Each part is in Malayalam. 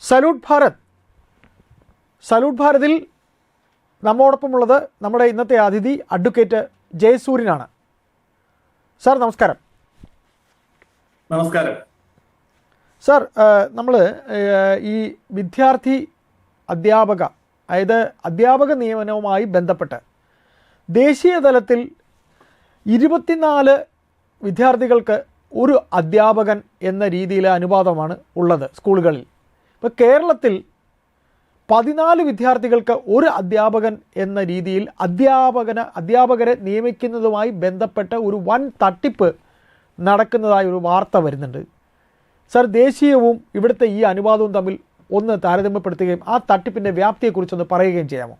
സല്യൂട്ട് ഭാരത്. സല്യൂട്ട് ഭാരതിൽ നമ്മോടൊപ്പമുള്ളത് നമ്മുടെ ഇന്നത്തെ അതിഥി അഡ്വക്കേറ്റ് ജയസൂര്യനാണ്. സാർ നമസ്കാരം. നമസ്കാരം സാർ, നമ്മൾ ഈ വിദ്യാർത്ഥി അധ്യാപക അതായത് അധ്യാപക നിയമനവുമായി ബന്ധപ്പെട്ട് ദേശീയ തലത്തിൽ 24 വിദ്യാർത്ഥികൾക്ക് ഒരു അധ്യാപകൻ എന്ന രീതിയിലെ അനുപാതമാണ് ഉള്ളത് സ്കൂളുകളിൽ. ഇപ്പോൾ കേരളത്തിൽ 14 വിദ്യാർത്ഥികൾക്ക് ഒരു അധ്യാപകൻ എന്ന രീതിയിൽ അധ്യാപകരെ നിയമിക്കുന്നതുമായി ബന്ധപ്പെട്ട ഒരു വൻ തട്ടിപ്പ് നടക്കുന്നതായ ഒരു വാർത്ത വരുന്നുണ്ട്. സർ, ദേശീയവും ഇവിടുത്തെ ഈ അനുപാതവും തമ്മിൽ ഒന്ന് താരതമ്യപ്പെടുത്തുകയും ആ തട്ടിപ്പിൻ്റെ വ്യാപ്തിയെക്കുറിച്ചൊന്ന് പറയുകയും ചെയ്യാമോ?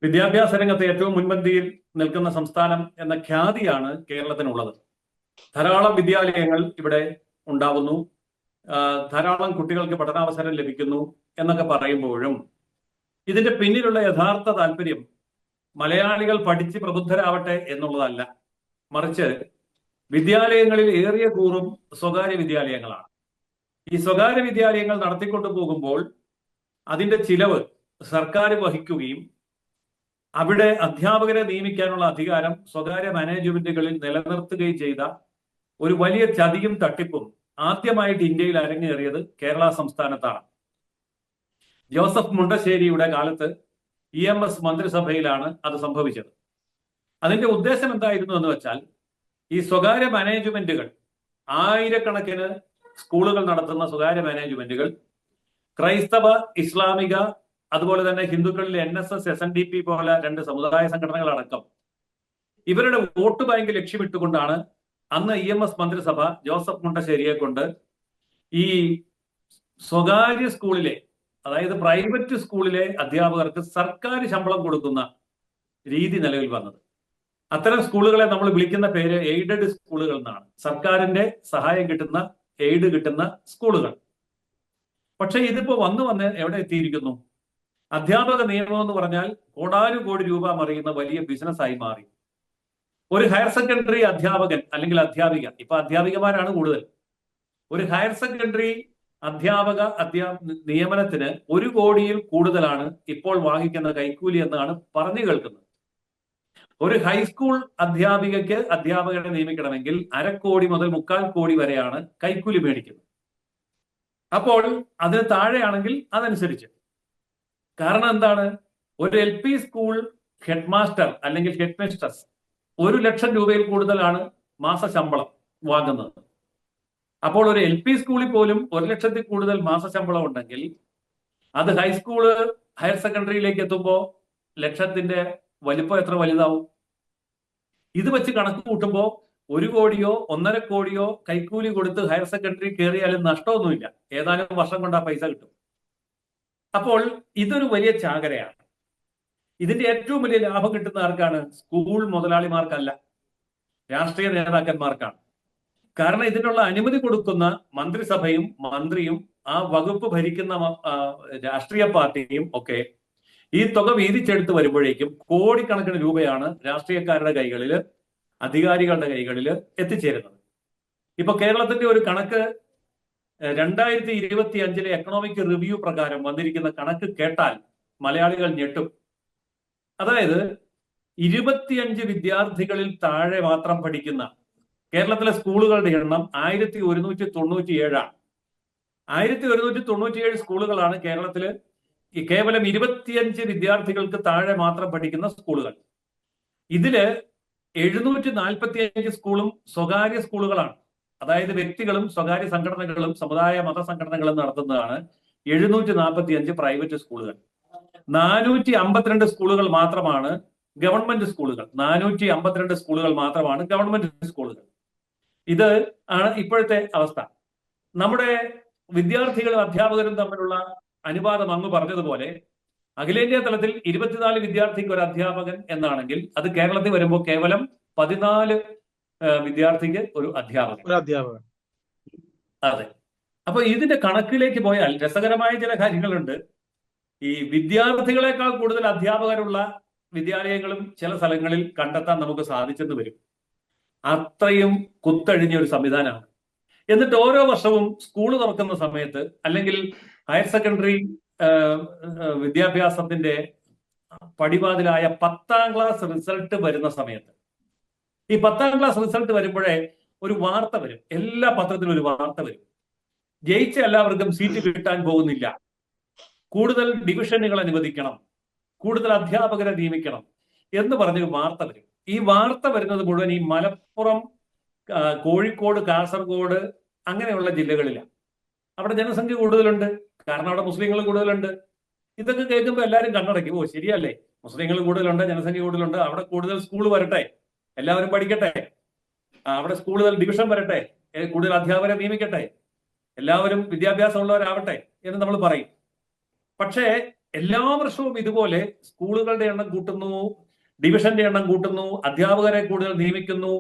വിദ്യാഭ്യാസ രംഗത്ത് ഏറ്റവും മുൻപന്തിയിൽ നിൽക്കുന്ന സംസ്ഥാനം എന്ന ഖ്യാതിയാണ് കേരളത്തിനുള്ളത്. ധാരാളം വിദ്യാലയങ്ങൾ ഇവിടെ ഉണ്ടാവുന്നു, ധാരാളം കുട്ടികൾക്ക് പഠനാവസരം ലഭിക്കുന്നു എന്നൊക്കെ പറയുമ്പോഴും ഇതിന്റെ പിന്നിലുള്ള യഥാർത്ഥ താല്പര്യം മലയാളികൾ പഠിച്ച് പ്രബുദ്ധരാവട്ടെ എന്നുള്ളതല്ല. മറിച്ച് വിദ്യാലയങ്ങളിൽ ഏറിയ കൂറും സ്വകാര്യ വിദ്യാലയങ്ങളാണ്. ഈ സ്വകാര്യ വിദ്യാലയങ്ങൾ നടത്തിക്കൊണ്ടു പോകുമ്പോൾ അതിന്റെ ചിലവ് സർക്കാർ വഹിക്കുകയും അവിടെ അധ്യാപകരെ നിയമിക്കാനുള്ള അധികാരം സ്വകാര്യ മാനേജ്മെന്റുകളിൽ നിലനിർത്തുകയും ചെയ്ത ഒരു വലിയ ചതിയും തട്ടിപ്പും ആദ്യമായിട്ട് ഇന്ത്യയിൽ അരങ്ങേറിയത് കേരള സംസ്ഥാനത്താണ്. ജോസഫ് മുണ്ടശ്ശേരിയുടെ കാലത്ത് EMS മന്ത്രിസഭയിലാണ് അത് സംഭവിച്ചത്. അതിന്റെ ഉദ്ദേശം എന്തായിരുന്നു എന്ന് വെച്ചാൽ, ഈ സ്വകാര്യ മാനേജ്മെന്റുകൾ, ആയിരക്കണക്കിന് സ്കൂളുകൾ നടത്തുന്ന സ്വകാര്യ മാനേജ്മെന്റുകൾ ക്രൈസ്തവ, ഇസ്ലാമിക, അതുപോലെ തന്നെ ഹിന്ദുക്കളിലെ NSS, SNDP പോലെ 2 സമുദായ സംഘടനകളടക്കം ഇവരുടെ വോട്ട് ബാങ്ക് ലക്ഷ്യമിട്ടുകൊണ്ടാണ് അന്ന് EMS മന്ത്രിസഭ ജോസഫ് മുണ്ടശ്ശേരിയെ കൊണ്ട് ഈ സ്വകാര്യ സ്കൂളിലെ, അതായത് പ്രൈവറ്റ് സ്കൂളിലെ അധ്യാപകർക്ക് സർക്കാർ ശമ്പളം കൊടുക്കുന്ന രീതി നിലവിൽ വന്നത്. അത്തരം സ്കൂളുകളെ നമ്മൾ വിളിക്കുന്ന പേര് എയ്ഡഡ് സ്കൂളുകൾ എന്നാണ്. സർക്കാരിന്റെ സഹായം കിട്ടുന്ന, എയ്ഡ് കിട്ടുന്ന സ്കൂളുകൾ. പക്ഷെ ഇതിപ്പോ വന്ന് എവിടെ എത്തിയിരിക്കുന്നു? അധ്യാപക നിയമം എന്ന് പറഞ്ഞാൽ കോടാനുകോടി രൂപ മറിയുന്ന വലിയ ബിസിനസ്സായി മാറി. ഒരു ഹയർ സെക്കൻഡറി അധ്യാപകൻ അല്ലെങ്കിൽ അധ്യാപിക, ഇപ്പൊ അധ്യാപികമാരാണ് കൂടുതൽ, ഒരു ഹയർ സെക്കൻഡറി അധ്യാപക നിയമനത്തിന് 1 കോടിയിൽ കൂടുതലാണ് ഇപ്പോൾ വാങ്ങിക്കുന്ന കൈക്കൂലി എന്നാണ് പറഞ്ഞു കേൾക്കുന്നത്. ഒരു ഹൈസ്കൂൾ അധ്യാപികയ്ക്ക് അധ്യാപകരെ നിയമിക്കണമെങ്കിൽ 1/2 കോടി മുതൽ 3/4 കോടി വരെയാണ് കൈക്കൂലി മേടിക്കുന്നത്. അപ്പോൾ അതിന് താഴെയാണെങ്കിൽ അതനുസരിച്ച്. കാരണം എന്താണ്? ഒരു LP സ്കൂൾ ഹെഡ് മാസ്റ്റർ അല്ലെങ്കിൽ ഹെഡ് മിസ്ട്രസ് 1 ലക്ഷം രൂപയിൽ കൂടുതലാണ് മാസ ശമ്പളം വാങ്ങുന്നത്. അപ്പോൾ ഒരു LP സ്കൂളിൽ പോലും 1 ലക്ഷത്തിൽ കൂടുതൽ മാസ ശമ്പളം ഉണ്ടെങ്കിൽ അത് ഹൈസ്കൂള്, ഹയർ സെക്കൻഡറിയിലേക്ക് എത്തുമ്പോൾ ലക്ഷത്തിന്റെ വലിപ്പം എത്ര വലുതാവും? ഇത് വെച്ച് കണക്ക് കൂട്ടുമ്പോൾ 1 കോടിയോ 1.5 കോടിയോ കൈക്കൂലി കൊടുത്ത് ഹയർ സെക്കൻഡറി കയറിയാലും നഷ്ടമൊന്നുമില്ല. ഏതാനും വർഷം കൊണ്ട് ആ പൈസ കിട്ടും. അപ്പോൾ ഇതൊരു വലിയ ചാകരയാണ്. ഇതിന്റെ ഏറ്റവും വലിയ ലാഭം കിട്ടുന്ന ആർക്കാണ്? സ്കൂൾ മുതലാളിമാർക്കല്ല, രാഷ്ട്രീയ നേതാക്കന്മാർക്കാണ്. കാരണം ഇതിനുള്ള അനുമതി കൊടുക്കുന്ന മന്ത്രിസഭയും മന്ത്രിയും ആ വകുപ്പ് ഭരിക്കുന്ന രാഷ്ട്രീയ പാർട്ടിയും ഒക്കെ ഈ തുക വീതിച്ചെടുത്ത് വരുമ്പോഴേക്കും കോടിക്കണക്കിന് രൂപയാണ് രാഷ്ട്രീയക്കാരുടെ കൈകളിൽ, അധികാരികളുടെ കൈകളിൽ എത്തിച്ചേരുന്നത്. ഇപ്പൊ കേരളത്തിന്റെ ഒരു കണക്ക് 2025 എക്കണോമിക് റിവ്യൂ പ്രകാരം വന്നിരിക്കുന്ന കണക്ക് കേട്ടാൽ മലയാളികൾ ഞെട്ടും. അതായത് 25 വിദ്യാർത്ഥികളിൽ താഴെ മാത്രം പഠിക്കുന്ന കേരളത്തിലെ സ്കൂളുകളുടെ എണ്ണം 1197 ആണ്. 1197 സ്കൂളുകളാണ് കേരളത്തില്. കേവലം 25 വിദ്യാർത്ഥികൾക്ക് താഴെ മാത്രം പഠിക്കുന്ന സ്കൂളുകൾ. ഇതില് 745 സ്കൂളും സ്വകാര്യ സ്കൂളുകളാണ്. അതായത് വ്യക്തികളും സ്വകാര്യ സംഘടനകളും സമുദായ മത സംഘടനകളും നടത്തുന്നതാണ് 745 പ്രൈവറ്റ് സ്കൂളുകൾ. 452 സ്കൂളുകൾ മാത്രമാണ് ഗവൺമെന്റ് സ്കൂളുകൾ. 452 സ്കൂളുകൾ മാത്രമാണ് ഗവൺമെന്റ് സ്കൂളുകൾ. ഇത് ആണ് ഇപ്പോഴത്തെ അവസ്ഥ. നമ്മുടെ വിദ്യാർത്ഥികളും അധ്യാപകരും തമ്മിലുള്ള അനുപാതം അങ്ങ് പറഞ്ഞതുപോലെ അഖിലേന്ത്യാ തലത്തിൽ 24 വിദ്യാർത്ഥിക്ക് ഒരു അധ്യാപകൻ എന്നാണെങ്കിൽ അത് കേരളത്തിൽ വരുമ്പോൾ കേവലം 14 വിദ്യാർത്ഥിക്ക് ഒരു അധ്യാപകൻ. അതെ. അപ്പൊ ഇതിന്റെ കണക്കിലേക്ക് പോയാൽ രസകരമായ ചില കാര്യങ്ങളുണ്ട്. ഈ വിദ്യാർത്ഥികളെക്കാൾ കൂടുതൽ അധ്യാപകരുള്ള വിദ്യാലയങ്ങളും ചില സ്ഥലങ്ങളിൽ കണ്ടെത്താൻ നമുക്ക് സാധിച്ചെന്ന് വരും. അത്രയും കുത്തഴിഞ്ഞ ഒരു സംവിധാനമാണ്. എന്നിട്ട് ഓരോ വർഷവും സ്കൂൾ തുറക്കുന്ന സമയത്ത് അല്ലെങ്കിൽ ഹയർ സെക്കൻഡറി വിദ്യാഭ്യാസത്തിന്റെ പടിവാതിലായ 10ാം ക്ലാസ് റിസൾട്ട് വരുന്ന സമയത്ത്, ഈ 10ാം ക്ലാസ് റിസൾട്ട് വരുമ്പോഴേ ഒരു വാർത്ത വരും, എല്ലാ പത്രത്തിലും ഒരു വാർത്ത വരും, ജയിച്ച എല്ലാവർക്കും സീറ്റ് കിട്ടാൻ പോകുന്നില്ല, കൂടുതൽ ഡിവിഷനുകൾ അനുവദിക്കണം, കൂടുതൽ അധ്യാപകരെ നിയമിക്കണം എന്ന് പറഞ്ഞൊരു വാർത്ത വരും. ഈ വാർത്ത വരുന്നത് മുഴുവൻ ഈ മലപ്പുറം, കോഴിക്കോട്, കാസർഗോഡ് അങ്ങനെയുള്ള ജില്ലകളിലാണ്. അവിടെ ജനസംഖ്യ കൂടുതലുണ്ട്, കാരണം അവിടെ മുസ്ലിങ്ങൾ കൂടുതലുണ്ട്. ഇതൊക്കെ കേൾക്കുമ്പോൾ എല്ലാവരും കണ്ണടയ്ക്കും, ഓ ശരിയല്ലേ, മുസ്ലിങ്ങൾ കൂടുതലുണ്ട്, ജനസംഖ്യ കൂടുതലുണ്ട്, അവിടെ കൂടുതൽ സ്കൂൾ വരട്ടെ, എല്ലാവരും പഠിക്കട്ടെ, അവിടെ കൂടുതൽ ഡിവിഷൻ വരട്ടെ, കൂടുതൽ അധ്യാപകരെ നിയമിക്കട്ടെ, എല്ലാവരും വിദ്യാഭ്യാസമുള്ളവരാവട്ടെ എന്ന് നമ്മൾ പറയും. പക്ഷേ എല്ലാ വർഷവും ഇതുപോലെ സ്കൂളുകളുടെ എണ്ണം കൂട്ടുന്നു, ഡിവിഷന്റെ എണ്ണം കൂട്ടുന്നു, അധ്യാപകരെ കൂടുതൽ നിയമിക്കുന്നു.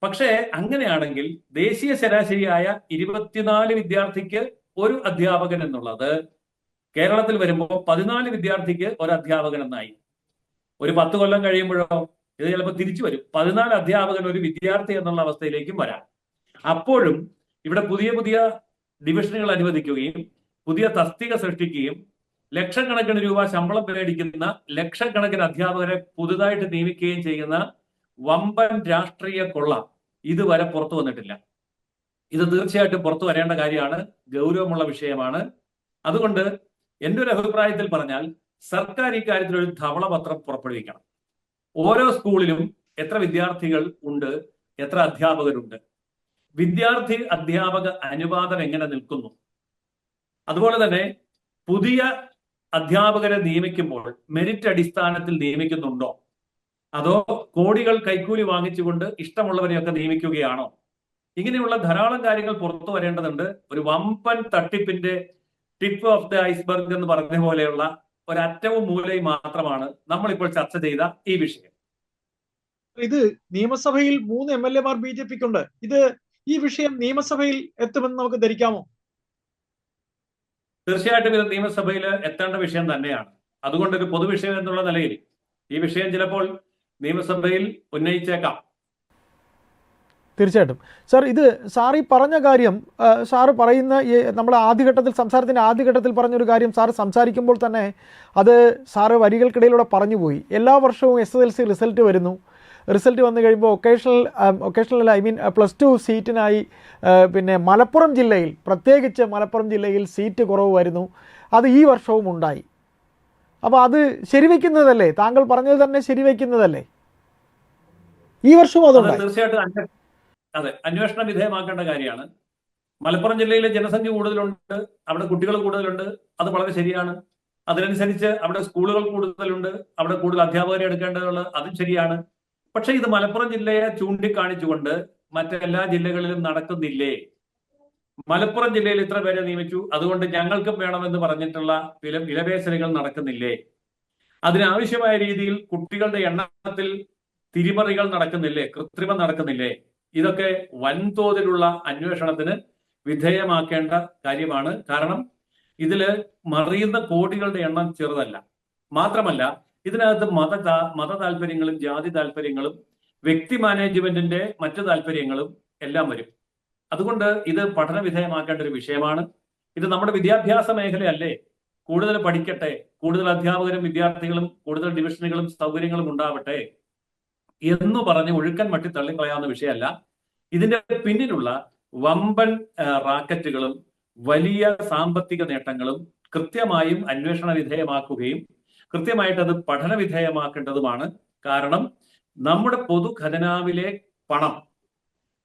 പക്ഷേ അങ്ങനെയാണെങ്കിൽ ദേശീയ ശരാശരിയായ 24 വിദ്യാർത്ഥിക്ക് ഒരു അധ്യാപകൻ എന്നുള്ളത് കേരളത്തിൽ വരുമ്പോൾ 14 വിദ്യാർത്ഥിക്ക് ഒരു അധ്യാപകൻ എന്നായി. ഒരു 10 കൊല്ലം കഴിയുമ്പോഴോ ഇത് ചിലപ്പോൾ തിരിച്ചു വരും, 14 അധ്യാപകൻ ഒരു വിദ്യാർത്ഥി എന്നുള്ള അവസ്ഥയിലേക്കും വരാം. അപ്പോഴും ഇവിടെ പുതിയ പുതിയ ഡിവിഷനുകൾ അനുവദിക്കുകയും പുതിയ തസ്തിക സൃഷ്ടിക്കുകയും ലക്ഷക്കണക്കിന് രൂപ ശമ്പളം മേടിക്കുന്ന ലക്ഷക്കണക്കിന് അധ്യാപകരെ പുതുതായിട്ട് നിയമിക്കുകയും ചെയ്യുന്ന വമ്പൻ രാഷ്ട്രീയ കൊള്ള ഇതുവരെ പുറത്തു വന്നിട്ടില്ല. ഇത് തീർച്ചയായിട്ടും പുറത്തു വരേണ്ട കാര്യമാണ്, ഗൗരവമുള്ള വിഷയമാണ്. അതുകൊണ്ട് എൻ്റെ ഒരു അഭിപ്രായത്തിൽ പറഞ്ഞാൽ സർക്കാർ ഇക്കാര്യത്തിൽ ഒരു ധവളപത്രം പുറപ്പെടുവിക്കണം. ഓരോ സ്കൂളിലും എത്ര വിദ്യാർത്ഥികൾ ഉണ്ട്, എത്ര അധ്യാപകരുണ്ട്, വിദ്യാർത്ഥി അധ്യാപക അനുപാതം എങ്ങനെ നിൽക്കുന്നു, അതുപോലെ തന്നെ പുതിയ അധ്യാപകരെ നിയമിക്കുമ്പോൾ മെറിറ്റ് അടിസ്ഥാനത്തിൽ നിയമിക്കുന്നുണ്ടോ, അതോ കോടികൾ കൈക്കൂലി വാങ്ങിച്ചുകൊണ്ട് ഇഷ്ടമുള്ളവരെയൊക്കെ നിയമിക്കുകയാണോ? ഇങ്ങനെയുള്ള ധാരാളം കാര്യങ്ങൾ പുറത്തു വരേണ്ടതുണ്ട്. ഒരു വമ്പൻ തട്ടിപ്പിന്റെ ടിപ്പ് ഓഫ് ദ ഐസ്ബർഗ് എന്ന് പറഞ്ഞ പോലെയുള്ള ഒരറ്റവും മൂലയും മാത്രമാണ് നമ്മളിപ്പോൾ ചർച്ച ചെയ്ത ഈ വിഷയം. ഇത് നിയമസഭയിൽ 3 MLA-മാർ BJP-ക്കുണ്ട്. ഈ വിഷയം നിയമസഭയിൽ എത്തുമെന്ന് നമുക്ക് ധരിക്കാമോ? തീർച്ചയായിട്ടും ഇത് നിയമസഭയിൽ എത്തേണ്ട വിഷയം തന്നെയാണ്. അതുകൊണ്ടൊരു പൊതുവിഷയം എന്നുള്ള നിലയിൽ ഈ വിഷയം ചിലപ്പോൾ നിയമസഭയിൽ ഉന്നയിച്ചേക്കാം. തീർച്ചയായിട്ടും സാർ, ഇത് സാർ ഈ പറഞ്ഞ കാര്യം, സാറ് പറയുന്ന നമ്മൾ സംസാരത്തിൻ്റെ ആദ്യഘട്ടത്തിൽ പറഞ്ഞൊരു കാര്യം സാറ് സംസാരിക്കുമ്പോൾ തന്നെ അത് സാറ് വരികൾക്കിടയിലൂടെ പറഞ്ഞുപോയി. എല്ലാ വർഷവും SSLC റിസൾട്ട് വരുന്നു. റിസൾട്ട് വന്നു കഴിയുമ്പോൾ ഒക്കേഷണൽ +2 സീറ്റിനായി പിന്നെ മലപ്പുറം ജില്ലയിൽ, പ്രത്യേകിച്ച് മലപ്പുറം ജില്ലയിൽ സീറ്റ് കുറവ് വരുന്നു. അത് ഈ വർഷവും ഉണ്ടായി. അപ്പോൾ അത് ശരിവെക്കുന്നതല്ലേ? താങ്കൾ പറഞ്ഞത് തന്നെ ശരിവെക്കുന്നതല്ലേ? ഈ വർഷവും അതുണ്ടായി. തീർച്ചയായിട്ടും അതെ, അന്വേഷണ വിധേയമാക്കേണ്ട കാര്യമാണ്. മലപ്പുറം ജില്ലയിലെ ജനസംഖ്യ കൂടുതലുണ്ട്, അവിടെ കുട്ടികൾ കൂടുതലുണ്ട്, അത് വളരെ ശരിയാണ്. അതിനനുസരിച്ച് അവിടെ സ്കൂളുകൾ കൂടുതലുണ്ട്, അവിടെ കൂടുതൽ അധ്യാപകരെ എടുക്കേണ്ടതുള്ളത്, അതും ശരിയാണ്. പക്ഷെ ഇത് മലപ്പുറം ജില്ലയെ ചൂണ്ടിക്കാണിച്ചുകൊണ്ട് മറ്റെല്ലാ ജില്ലകളിലും നടക്കുന്നില്ലേ? മലപ്പുറം ജില്ലയിൽ ഇത്ര പേരെ നിയമിച്ചു, അതുകൊണ്ട് ഞങ്ങൾക്കും വേണമെന്ന് പറഞ്ഞിട്ടുള്ള വിലപേശലുകൾ നടക്കുന്നില്ലേ? അതിനാവശ്യമായ രീതിയിൽ കുട്ടികളുടെ എണ്ണത്തിൽ തിരിമറികൾ നടക്കുന്നില്ലേ, കൃത്രിമം നടക്കുന്നില്ലേ? ഇതൊക്കെ വൻതോതിലുള്ള അന്വേഷണത്തിന് വിധേയമാക്കേണ്ട കാര്യമാണ്. കാരണം ഇതില് മറിയുന്ന കോടികളുടെ എണ്ണം ചെറുതല്ല. മാത്രമല്ല ഇതിനകത്ത് മത താല്പര്യങ്ങളും ജാതി താല്പര്യങ്ങളും വ്യക്തി മാനേജ്മെന്റിന്റെ മറ്റു താല്പര്യങ്ങളും എല്ലാം വരും. അതുകൊണ്ട് ഇത് പഠന വിധേയമാക്കേണ്ട ഒരു വിഷയമാണ്. ഇത് നമ്മുടെ വിദ്യാഭ്യാസ മേഖലയല്ലേ? കൂടുതൽ പഠിക്കട്ടെ, കൂടുതൽ അധ്യാപകരും വിദ്യാർത്ഥികളും കൂടുതൽ ഡിവിഷനുകളും സൗകര്യങ്ങളും ഉണ്ടാവട്ടെ എന്ന് പറഞ്ഞ് ഒഴുക്കൻ മട്ടി തള്ളിക്കളയാവുന്ന വിഷയമല്ല. ഇതിന്റെ പിന്നിലുള്ള വമ്പൻ റാക്കറ്റുകളും വലിയ സാമ്പത്തിക നേട്ടങ്ങളും കൃത്യമായും അന്വേഷണ വിധേയമാക്കുകയും കൃത്യമായിട്ട് അത് പഠന വിധേയമാക്കേണ്ടതുമാണ്. കാരണം നമ്മുടെ പൊതുഖജനാവിലെ പണം,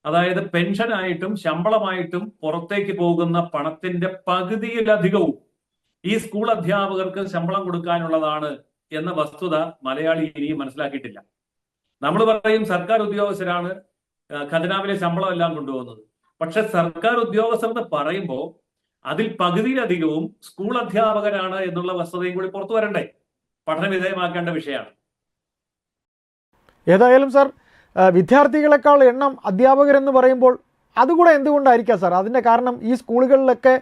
അതായത് പെൻഷനായിട്ടും ശമ്പളമായിട്ടും പുറത്തേക്ക് പോകുന്ന പണത്തിന്റെ പകുതിയിലധികവും ഈ സ്കൂൾ അധ്യാപകർക്ക് ശമ്പളം കൊടുക്കാനുള്ളതാണ് എന്ന വസ്തുത മലയാളി ഇനിയും മനസ്സിലാക്കിയിട്ടില്ല. നമ്മൾ പറയും സർക്കാർ ഉദ്യോഗസ്ഥരാണ് ഖജനാവിലെ ശമ്പളം എല്ലാം കൊണ്ടുപോകുന്നത്. പക്ഷെ സർക്കാർ ഉദ്യോഗസ്ഥർ എന്ന് പറയുമ്പോൾ അതിൽ പകുതിയിലധികവും സ്കൂൾ അധ്യാപകരാണ് എന്നുള്ള വസ്തുതയും കൂടി പുറത്തു വരണ്ടേ? പഠന വിധേയമാക്കേണ്ട വിഷയമാണ്. ഏതായാലും സാർ, വിദ്യാർത്ഥികളെക്കാൾ എണ്ണം അധ്യാപകരെന്ന് പറയുമ്പോൾ അതുകൂടെ എന്തുകൊണ്ടായിരിക്കാം സാർ? അതിൻ്റെ കാരണം ഈ സ്കൂളുകളിലൊക്കെ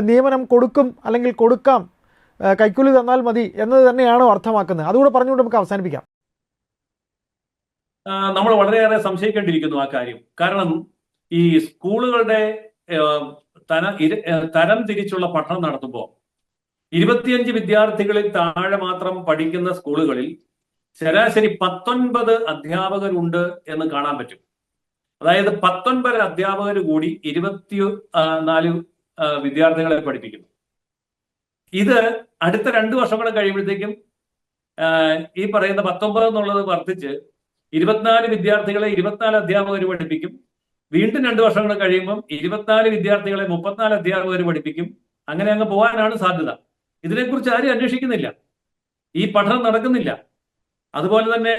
നിയമനം കൊടുക്കും അല്ലെങ്കിൽ കൊടുക്കാം, കൈക്കൂലി തന്നാൽ മതി എന്നത് തന്നെയാണോ അർത്ഥമാക്കുന്നത്? അതുകൂടെ പറഞ്ഞുകൊണ്ട് നമുക്ക് അവസാനിപ്പിക്കാം. നമ്മൾ വളരെയേറെ സംശയിക്കേണ്ടിയിരിക്കുന്നു ആ കാര്യം. കാരണം ഈ സ്കൂളുകളുടെ തരം തിരിച്ചുള്ള പഠനം നടത്തുമ്പോൾ 25 വിദ്യാർത്ഥികളിൽ താഴെ മാത്രം പഠിക്കുന്ന സ്കൂളുകളിൽ ശരാശരി 19 അധ്യാപകരുണ്ട് എന്ന് കാണാൻ പറ്റും. അതായത് 19 അധ്യാപകർ കൂടി 24 വിദ്യാർത്ഥികളെ പഠിപ്പിക്കുന്നു. ഇത് അടുത്ത 2 വർഷം കൂടെ കഴിയുമ്പോഴത്തേക്കും ഈ പറയുന്ന 19 എന്നുള്ളത് വർദ്ധിച്ച് 24 വിദ്യാർത്ഥികളെ 24 അധ്യാപകർ പഠിപ്പിക്കും. വീണ്ടും 2 വർഷം കൂടെ കഴിയുമ്പം 24 വിദ്യാർത്ഥികളെ 34 അധ്യാപകർ പഠിപ്പിക്കും. അങ്ങനെ അങ്ങ് പോകാനാണ് സാധ്യത. ഇതിനെക്കുറിച്ച് ആരും അന്വേഷിക്കുന്നില്ല. ഈ പഠനം നടക്കുന്നില്ല. അതുപോലെ തന്നെ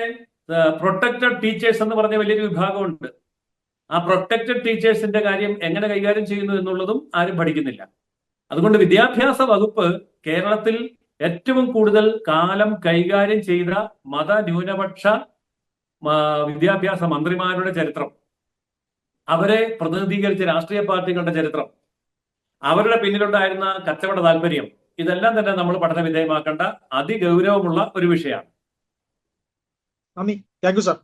പ്രൊട്ടക്റ്റഡ് ടീച്ചേഴ്സ് എന്ന് പറഞ്ഞ വലിയൊരു വിഭാഗമുണ്ട്. ആ പ്രൊട്ടക്റ്റഡ് ടീച്ചേഴ്സിന്റെ കാര്യം എങ്ങനെ കൈകാര്യം ചെയ്യുന്നു എന്നുള്ളതും ആരും പഠിക്കുന്നില്ല. അതുകൊണ്ട് വിദ്യാഭ്യാസ വകുപ്പ് കേരളത്തിൽ ഏറ്റവും കൂടുതൽ കാലം കൈകാര്യം ചെയ്ത മതന്യൂനപക്ഷ വിദ്യാഭ്യാസ മന്ത്രിമാരുടെ ചരിത്രം, അവരെ പ്രതിനിധീകരിച്ച രാഷ്ട്രീയ പാർട്ടികളുടെ ചരിത്രം, അവരുടെ പിന്നിലുണ്ടായിരുന്ന കച്ചവട താല്പര്യം, ഇതെല്ലാം തന്നെ നമ്മൾ പഠന വിധേയമാക്കേണ്ട അതിഗൗരവമുള്ള ഒരു വിഷയമാണ്. നന്ദി. Thank you sir.